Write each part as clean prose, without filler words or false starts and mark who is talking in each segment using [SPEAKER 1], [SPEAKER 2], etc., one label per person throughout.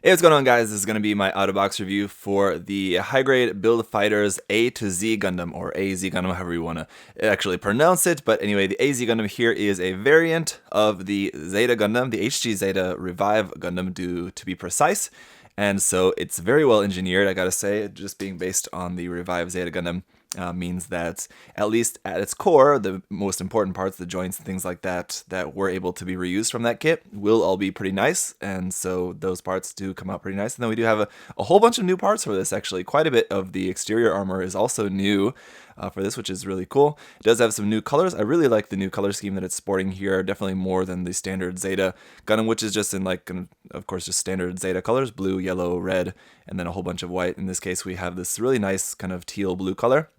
[SPEAKER 1] Hey, what's going on, guys? This is going to be my out-of-box review for the high-grade Build Fighters A-Z Gundam, or A-Z Gundam, however you want to actually pronounce it. But anyway, the A-Z Gundam here is a variant of the Zeta Gundam, the HG Zeta Revive Gundam, to be precise. And so it's very well engineered, I gotta say. Just being based on the Revive Zeta Gundam means that, at least at its core, the most important parts, the joints and things like that, that were able to be reused from that kit will all be pretty nice. And so those parts do come out pretty nice. And then we do have a whole bunch of new parts for this, actually. Quite a bit of the exterior armor is also new for this, which is really cool. It does have some new colors. I really like the new color scheme that it's sporting here, definitely more than the standard Zeta Gundam, which is just in, like, of course, just standard Zeta colors, blue, yellow, red, and then a whole bunch of white. In this case, we have this really nice kind of teal blue color.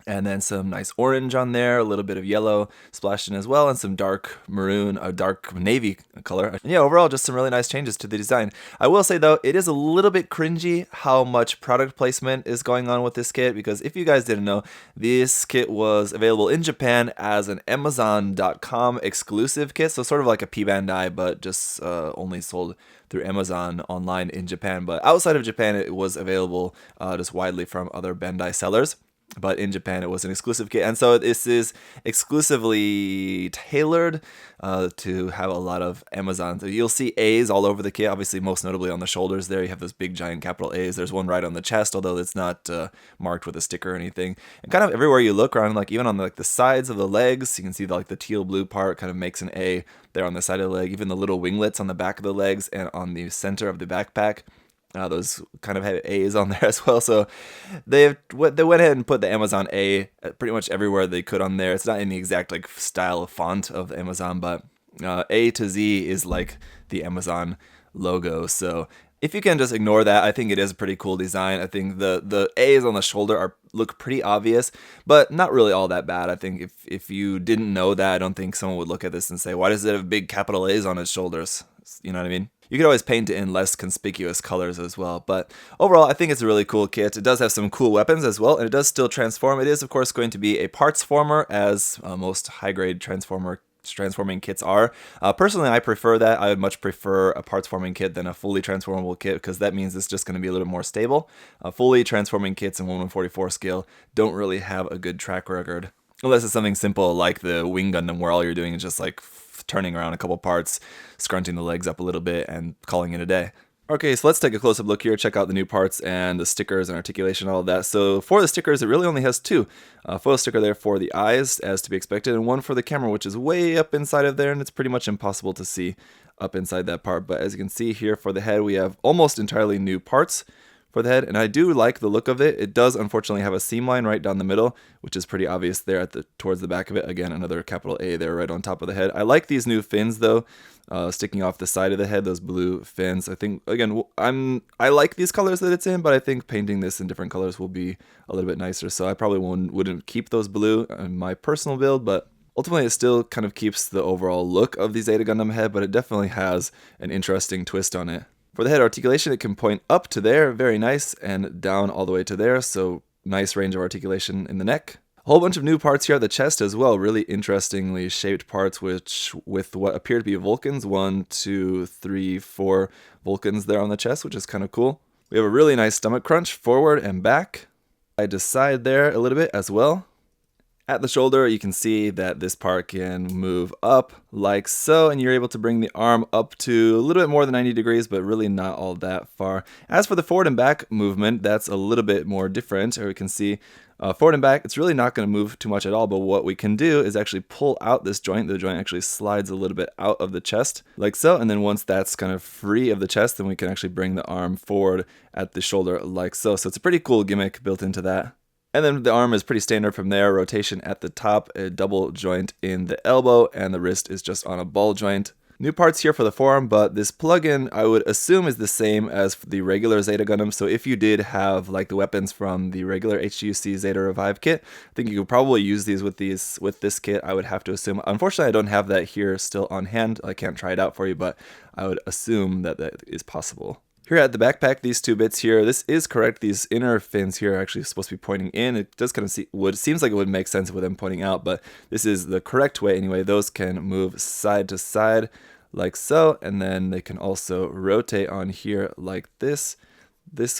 [SPEAKER 1] And then some nice orange on there, a little bit of yellow splashed in as well, and some dark maroon, a dark navy color. And yeah, overall, just some really nice changes to the design. I will say, though, it is a little bit cringy how much product placement is going on with this kit, because if you guys didn't know, this kit was available in Japan as an Amazon.com exclusive kit, so sort of like a P-Bandai, but just only sold through Amazon online in Japan. But outside of Japan, it was available just widely from other Bandai sellers. But in Japan, it was an exclusive kit. And so this is exclusively tailored to have a lot of Amazon. So you'll see A's all over the kit, obviously most notably on the shoulders there. You have those big giant capital A's. There's one right on the chest, although it's not marked with a sticker or anything. And kind of everywhere you look around, like even on the sides of the legs, you can see the teal blue part kind of makes an A there on the side of the leg. Even the little winglets on the back of the legs and on the center of the backpack. Those kind of have A's on there as well, so they went ahead and put the Amazon A pretty much everywhere they could on there. It's not in the exact style of font of Amazon, but A to Z is like the Amazon logo. So if you can just ignore that, I think it is a pretty cool design. I think the A's on the shoulder look pretty obvious, but not really all that bad. I think if you didn't know that, I don't think someone would look at this and say, why does it have big capital A's on its shoulders? You know what I mean? You could always paint it in less conspicuous colors as well, but overall, I think it's a really cool kit. It does have some cool weapons as well, and it does still transform. It is, of course, going to be a parts former, as most high-grade transforming kits are. Personally, I prefer that. I would much prefer a parts forming kit than a fully transformable kit, because that means it's just going to be a little more stable. Fully transforming kits in 1/144 scale don't really have a good track record, unless it's something simple like the Wing Gundam, where all you're doing is just turning around a couple parts, scrunching the legs up a little bit, and calling it a day. Okay, so let's take a close-up look here, check out the new parts and the stickers and articulation, all of that. So for the stickers, it really only has two. A photo sticker there for the eyes, as to be expected, and one for the camera, which is way up inside of there, and it's pretty much impossible to see up inside that part. But as you can see here for the head, we have almost entirely new parts for the head, and I do like the look of it. It does unfortunately have a seam line right down the middle, which is pretty obvious there towards the back of it. Again, another capital A there right on top of the head. I like these new fins though, sticking off the side of the head, those blue fins. I think, again, I like these colors that it's in, but I think painting this in different colors will be a little bit nicer. So I probably wouldn't keep those blue in my personal build, but ultimately, it still kind of keeps the overall look of the Zeta Gundam head, but it definitely has an interesting twist on it. For the head articulation, it can point up to there, very nice, and down all the way to there, so nice range of articulation in the neck. A whole bunch of new parts here at the chest as well, really interestingly shaped parts with what appear to be Vulcans, 1, 2, 3, 4 Vulcans there on the chest, which is kind of cool. We have a really nice stomach crunch, forward and back, side to side there a little bit as well. At the shoulder, you can see that this part can move up like so, and you're able to bring the arm up to a little bit more than 90 degrees, but really not all that far. As for the forward and back movement, that's a little bit more different, or we can see forward and back, it's really not going to move too much at all, but what we can do is actually pull out this joint. The joint actually slides a little bit out of the chest, like so, and then once that's kind of free of the chest, then we can actually bring the arm forward at the shoulder like so. So it's a pretty cool gimmick built into that. And then the arm is pretty standard from there, rotation at the top, a double joint in the elbow, and the wrist is just on a ball joint. New parts here for the forearm, but this plugin I would assume is the same as the regular Zeta Gundam, so if you did have the weapons from the regular HGC Zeta Revive kit, I think you could probably use these with this kit, I would have to assume. Unfortunately, I don't have that here still on hand, I can't try it out for you, but I would assume that is possible. Here at the backpack, these two bits here, this is correct. These inner fins here are actually supposed to be pointing in. It does kind of seems like it would make sense with them pointing out, but this is the correct way anyway. Those can move side to side like so, and then they can also rotate on here like this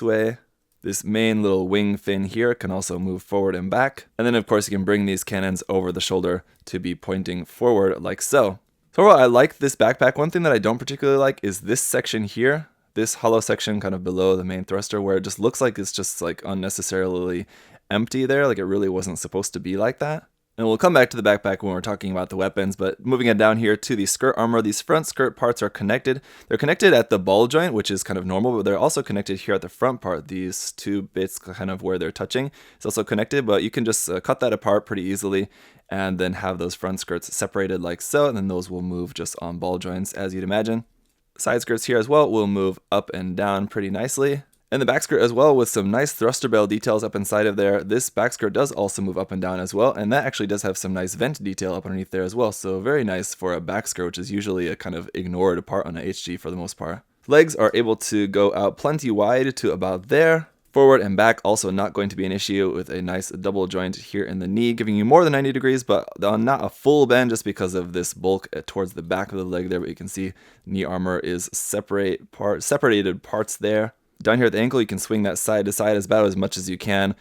[SPEAKER 1] way. This main little wing fin here can also move forward and back. And then of course you can bring these cannons over the shoulder to be pointing forward like so. So overall, I like this backpack. One thing that I don't particularly like is this section here, this hollow section kind of below the main thruster, where it just looks like it's just like unnecessarily empty there, like it really wasn't supposed to be like that. And we'll come back to the backpack when we're talking about the weapons, but moving it down here to the skirt armor, these front skirt parts are connected. They're connected at the ball joint, which is kind of normal, but they're also connected here at the front part. These two bits kind of where they're touching, it's also connected, but you can just cut that apart pretty easily and then have those front skirts separated like so, and then those will move just on ball joints as you'd imagine. Side skirts here as well will move up and down pretty nicely. And the back skirt as well, with some nice thruster bell details up inside of there. This back skirt does also move up and down as well, and that actually does have some nice vent detail up underneath there as well, so very nice for a back skirt, which is usually a kind of ignored part on a HG for the most part. Legs are able to go out plenty wide to about there. Forward and back also not going to be an issue, with a nice double joint here in the knee, giving you more than 90 degrees, but not a full bend just because of this bulk towards the back of the leg there. But you can see knee armor is separated parts there. Down here at the ankle, you can swing that side to side about as much as you can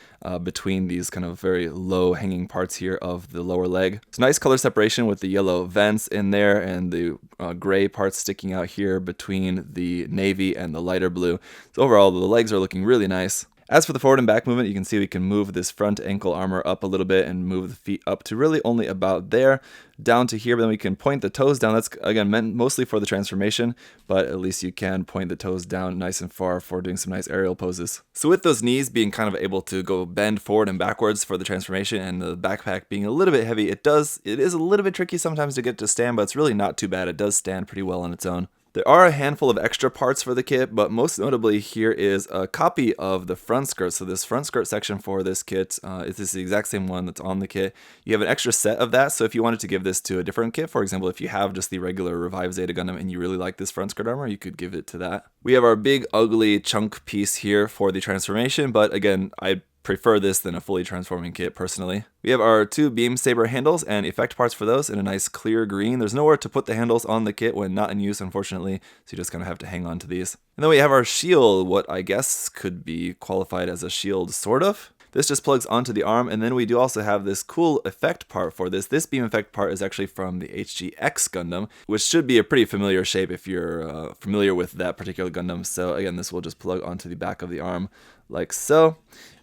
[SPEAKER 1] between these kind of very low hanging parts here of the lower leg. So nice color separation with the yellow vents in there and the gray parts sticking out here between the navy and the lighter blue. So overall, the legs are looking really nice. As for the forward and back movement, you can see we can move this front ankle armor up a little bit and move the feet up to really only about there, down to here, but then we can point the toes down. That's, again, meant mostly for the transformation, but at least you can point the toes down nice and far for doing some nice aerial poses. So with those knees being kind of able to go bend forward and backwards for the transformation, and the backpack being a little bit heavy, it is a little bit tricky sometimes to get to stand, but it's really not too bad. It does stand pretty well on its own. There are a handful of extra parts for the kit, but most notably here is a copy of the front skirt. So this front skirt section for this kit is the exact same one that's on the kit. You have an extra set of that, so if you wanted to give this to a different kit, for example, if you have just the regular Revived Zeta Gundam and you really like this front skirt armor, you could give it to that. We have our big ugly chunk piece here for the transformation, but again, I prefer this than a fully transforming kit personally. We have our two beam saber handles and effect parts for those in a nice clear green. There's nowhere to put the handles on the kit when not in use, unfortunately, so you just kind of have to hang on to these. And then we have our shield, what I guess could be qualified as a shield, sort of. This just plugs onto the arm, and then we do also have this cool effect part for this. This beam effect part is actually from the HGX Gundam, which should be a pretty familiar shape if you're familiar with that particular Gundam. So again, this will just plug onto the back of the arm like so,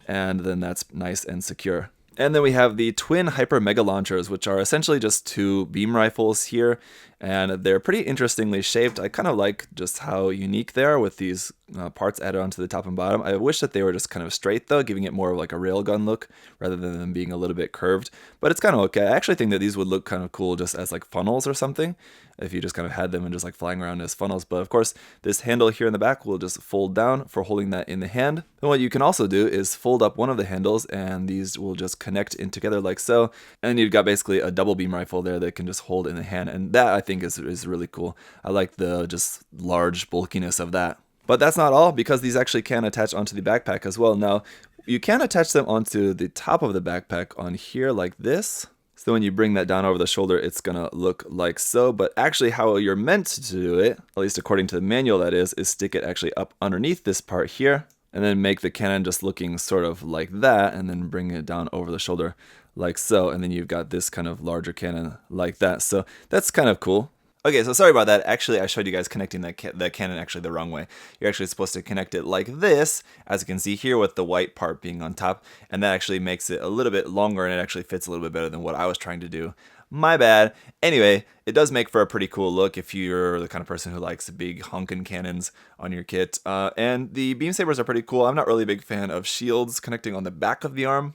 [SPEAKER 1] and then that's nice and secure. And then we have the twin hyper mega launchers, which are essentially just two beam rifles here, and they're pretty interestingly shaped. I kind of like just how unique they are with these parts added onto the top and bottom. I wish that they were just kind of straight though, giving it more of like a railgun look rather than them being a little bit curved, but it's kind of okay. I actually think that these would look kind of cool just as like funnels or something, if you just kind of had them and just like flying around as funnels. But of course, this handle here in the back will just fold down for holding that in the hand. Then what you can also do is fold up one of the handles, and these will just connect in together like so, and then you've got basically a double beam rifle there that can just hold in the hand, and that I think is really cool. I like the just large bulkiness of that. But that's not all, because these actually can attach onto the backpack as well. Now, you can attach them onto the top of the backpack on here like this. So when you bring that down over the shoulder, it's gonna look like so, but actually how you're meant to do it, at least according to the manual that is stick it actually up underneath this part here, and then make the cannon just looking sort of like that, and then bring it down over the shoulder like so, and then you've got this kind of larger cannon like that. So that's kind of cool. Okay, so sorry about that. Actually, I showed you guys connecting that cannon actually the wrong way. You're actually supposed to connect it like this, as you can see here with the white part being on top, and that actually makes it a little bit longer, and it actually fits a little bit better than what I was trying to do. My bad. Anyway, it does make for a pretty cool look if you're the kind of person who likes big honkin' cannons on your kit. And the beam sabers are pretty cool. I'm not really a big fan of shields connecting on the back of the arm.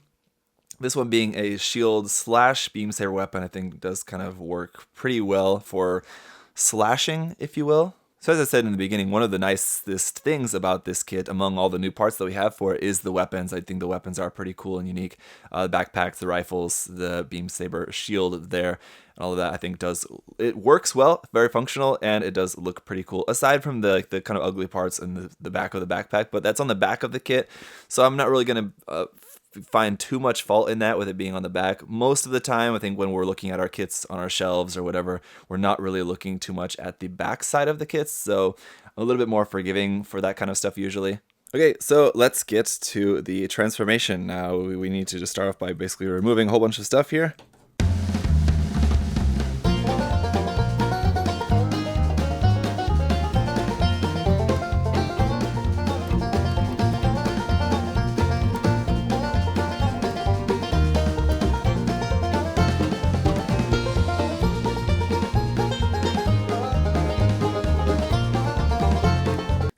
[SPEAKER 1] This one being a shield slash beam saber weapon, I think does kind of work pretty well for slashing, if you will. So as I said in the beginning, one of the nicest things about this kit, among all the new parts that we have for it, is the weapons. I think the weapons are pretty cool and unique. The backpacks, the rifles, the beam saber shield there, and all of that I think it works well, very functional, and it does look pretty cool, aside from the kind of ugly parts in the back of the backpack, but that's on the back of the kit, so I'm not really going to find too much fault in that with it being on the back. Most of the time, I think when we're looking at our kits on our shelves or whatever, we're not really looking too much at the back side of the kits, so I'm a little bit more forgiving for that kind of stuff usually. Okay, so let's get to the transformation now. We need to just start off by basically removing a whole bunch of stuff here.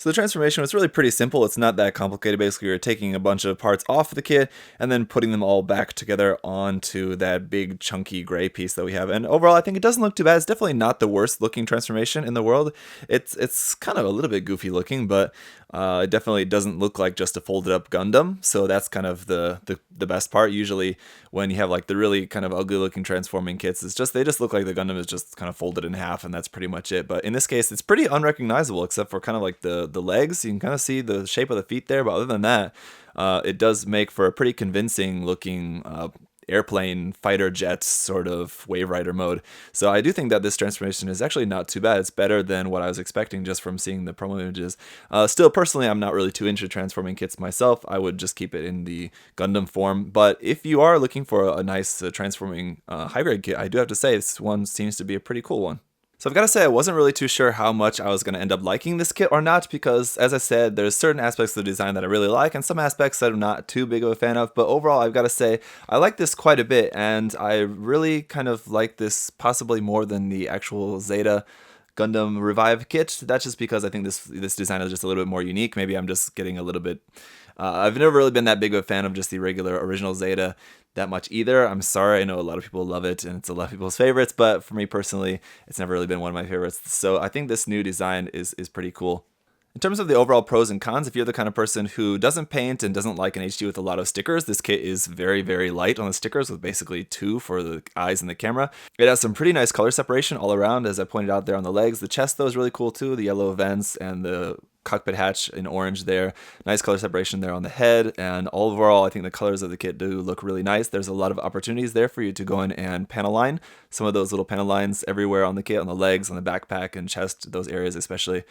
[SPEAKER 1] So the transformation was really pretty simple. It's not that complicated. Basically, you're taking a bunch of parts off the kit and then putting them all back together onto that big chunky gray piece that we have. And overall, I think it doesn't look too bad. It's definitely not the worst looking transformation in the world. It's kind of a little bit goofy looking, but it definitely doesn't look like just a folded up Gundam. So that's kind of the best part. Usually when you have like the really kind of ugly looking transforming kits, they just look like the Gundam is just kind of folded in half, and that's pretty much it. But in this case, it's pretty unrecognizable except for kind of like the legs. You can kind of see the shape of the feet there, but other than that, it does make for a pretty convincing looking airplane fighter jet sort of wave rider mode. So I do think that this transformation is actually not too bad. It's better than what I was expecting just from seeing the promo images. Still, personally, I'm not really too into transforming kits myself. I would just keep it in the Gundam form. But if you are looking for a nice transforming high grade kit, I do have to say this one seems to be a pretty cool one. So I've got to say I wasn't really too sure how much I was going to end up liking this kit or not, because as I said, there's certain aspects of the design that I really like and some aspects that I'm not too big of a fan of, but overall I've got to say I like this quite a bit, and I really kind of like this possibly more than the actual Zeta Gundam Revive kit. That's just because I think this design is just a little bit more unique. Maybe I'm just getting a little bit... I've never really been that big of a fan of just the regular original Zeta that much either. I'm sorry, I know a lot of people love it and it's a lot of people's favorites, but for me personally, it's never really been one of my favorites. So I think this new design is pretty cool. In terms of the overall pros and cons, if you're the kind of person who doesn't paint and doesn't like an HD with a lot of stickers, this kit is very, very light on the stickers with basically 2 for the eyes and the camera. It has some pretty nice color separation all around, as I pointed out there on the legs. The chest, though, is really cool too. The yellow vents and the cockpit hatch in orange there. Nice color separation there on the head, and overall I think the colors of the kit do look really nice. There's a lot of opportunities there for you to go in and panel line some of those little panel lines everywhere on the kit, on the legs, on the backpack and chest, those areas especially,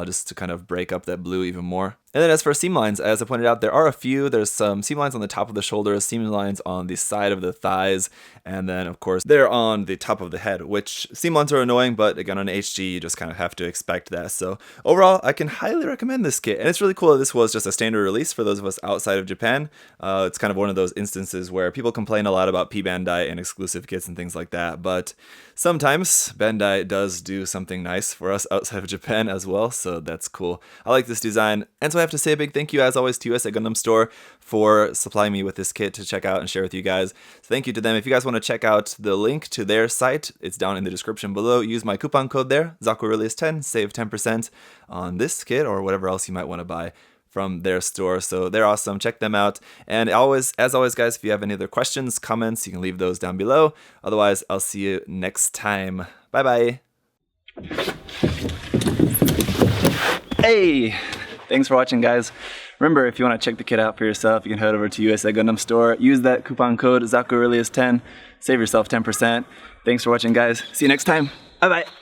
[SPEAKER 1] just to kind of break up that blue even more. And then as for seam lines, as I pointed out, there are a few. There's some seam lines on the top of the shoulders, seam lines on the side of the thighs, and then of course they're on the top of the head, which seam lines are annoying, but again on HG you just kind of have to expect that. So overall I can highly recommend this kit, and it's really cool that this was just a standard release for those of us outside of Japan. It's kind of one of those instances where people complain a lot about P Bandai and exclusive kits and things like that, but sometimes Bandai does do something nice for us outside of Japan as well, so that's cool. I like this design, and so I have to say a big thank you as always to A-Z Gundam Store for supplying me with this kit to check out and share with you guys. So thank you to them. If you guys want to check out the link to their site, it's down in the description below. Use my coupon code there, ZakuAurelius10, save 10% on this kit or whatever else you might want to buy from their store. So they're awesome. Check them out. And as always, guys, if you have any other questions, comments, you can leave those down below. Otherwise, I'll see you next time. Bye-bye. Hey! Thanks for watching, guys. Remember, if you want to check the kit out for yourself, you can head over to A-Z Gundam Store. Use that coupon code ZakuAurelius10. Save yourself 10%. Thanks for watching, guys. See you next time. Bye-bye.